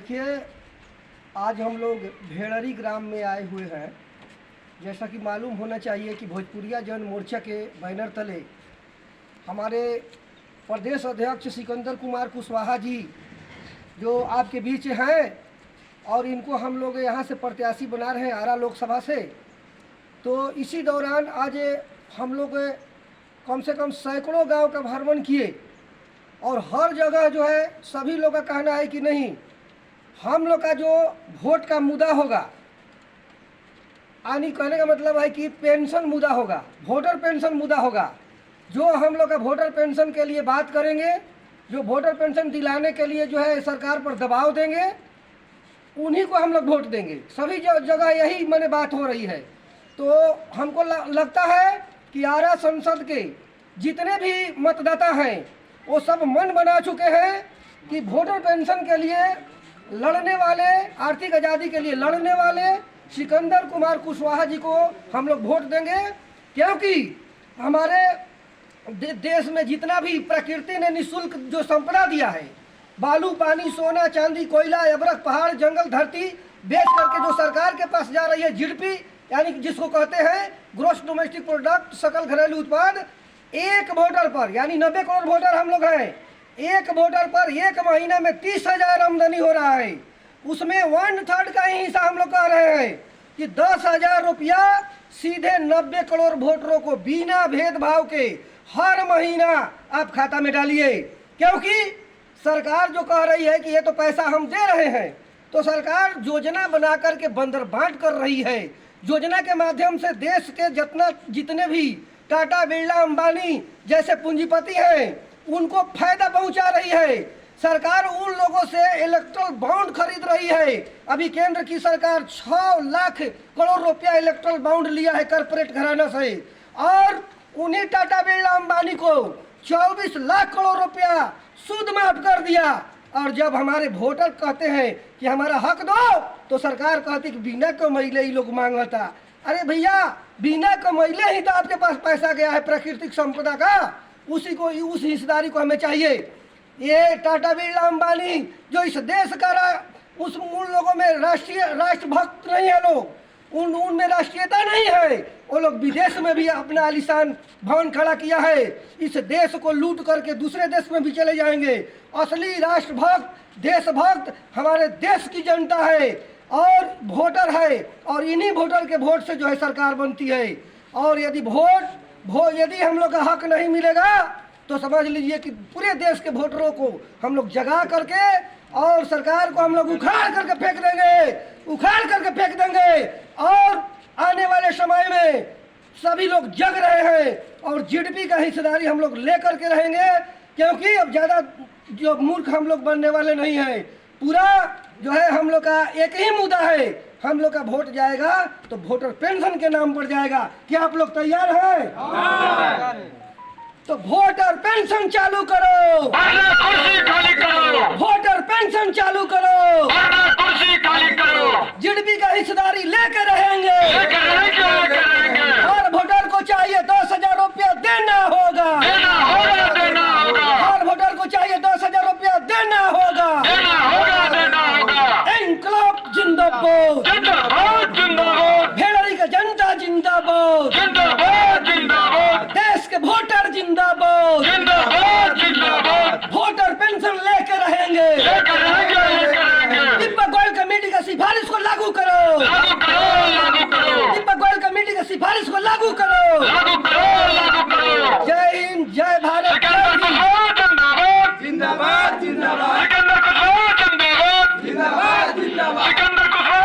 देखिए, आज हम लोग भेड़री ग्राम में आए हुए हैं। जैसा कि मालूम होना चाहिए कि भोजपुरिया जन मोर्चा के बैनर तले हमारे प्रदेश अध्यक्ष सिकंदर कुमार कुशवाहा जी जो आपके बीच हैं और इनको हम लोग यहाँ से प्रत्याशी बना रहे हैं आरा लोकसभा से। तो इसी दौरान आज हम लोग कम से कम सैकड़ों गांव का भ्रमण किए और हर जगह जो है सभी लोग का कहना है कि नहीं, हम लोग का जो वोट का मुद्दा होगा, यानी कहने का मतलब है कि पेंशन मुद्दा होगा, वोटर पेंशन मुद्दा होगा। जो हम लोग का वोटर पेंशन के लिए बात करेंगे, जो वोटर पेंशन दिलाने के लिए जो है सरकार पर दबाव देंगे, उन्हीं को हम लोग वोट देंगे। सभी जगह यही मैंने बात हो रही है। तो हमको लगता है कि आरा संसद के जितने भी मतदाता हैं वो सब मन बना चुके हैं कि वोटर पेंशन के लिए लड़ने वाले, आर्थिक आज़ादी के लिए लड़ने वाले सिकंदर कुमार कुशवाहा जी को हम लोग वोट देंगे। क्योंकि हमारे देश में जितना भी प्रकृति ने निःशुल्क जो संपदा दिया है, बालू, पानी, सोना, चांदी, कोयला, अबरख, पहाड़, जंगल, धरती बेच करके जो सरकार के पास जा रही है जीडीपी, यानी जिसको कहते हैं ग्रोस डोमेस्टिक प्रोडक्ट, सकल घरेलू उत्पाद, एक वोटर पर, यानी 90 करोड़ वोटर हम लोग हैं, एक वोटर पर एक महीना में 30,000 आमदनी हो रहा है। उसमें 1/3 का ही हिस्सा हम लोग कह रहे हैं कि 10,000 रुपया सीधे 90 करोड़ वोटरों को बिना भेदभाव के हर महीना आप खाता में डालिए। क्योंकि सरकार जो कह रही है कि ये तो पैसा हम दे रहे हैं, तो सरकार योजना बना करके बंदर बांट कर रही है। योजना के माध्यम से देश के जितने भी टाटा, बिरला, अंबानी जैसे पूंजीपति हैं उनको फायदा पहुंचा रही है। सरकार उन लोगों से इलेक्ट्रल बॉन्ड खरीद रही है। अभी केंद्र की सरकार 6 लाख करोड़ रुपया इलेक्ट्रल बॉन्ड लिया है कॉर्पोरेट घराना से, और उन्हीं टाटा, बिरला, अंबानी को 24 लाख करोड़ रुपया सूद माफ कर दिया। और जब हमारे वोटर कहते हैं कि हमारा हक दो, तो सरकार कहती कि बिना कमैले ही लोग मांगता। अरे भैया, बिना कमैले ही तो आपके पास पैसा गया है प्राकृतिक संपदा का, उसी को, उस हिस्सेदारी को हमें चाहिए। ये टाटा, बिरला, अंबानी जो इस देश का उन लोगों में राष्ट्रभक्त नहीं है लोग, उनमें राष्ट्रीयता नहीं है। वो लोग विदेश में भी अपना आलिशान भवन खड़ा किया है। इस देश को लूट करके दूसरे देश में भी चले जाएंगे। असली राष्ट्रभक्त, देशभक्त हमारे देश की जनता है और वोटर है, और इन्हीं वोटर के वोट से जो है सरकार बनती है। और यदि यदि हम लोग का हक नहीं मिलेगा तो समझ लीजिए कि पूरे देश के वोटरों को हम लोग जगा करके और सरकार को हम लोग उखाड़ करके फेंक देंगे। और आने वाले समय में सभी लोग जग रहे हैं और जीडीपी का हिस्सेदारी हम लोग लेकर के रहेंगे। क्योंकि अब ज़्यादा जो मूर्ख हम लोग बनने वाले नहीं हैं। पूरा जो है हम लोग का एक ही मुद्दा है, हम लोग का वोट जाएगा तो वोटर पेंशन के नाम पर जाएगा। क्या आप लोग तैयार हैं? तो वोटर पेंशन चालू करो, कुर्सी खाली करो, वोटर पेंशन चालू करो, कुर्सी खाली करो, जीडीपी का हिस्सेदारी लेकर रहेंगे।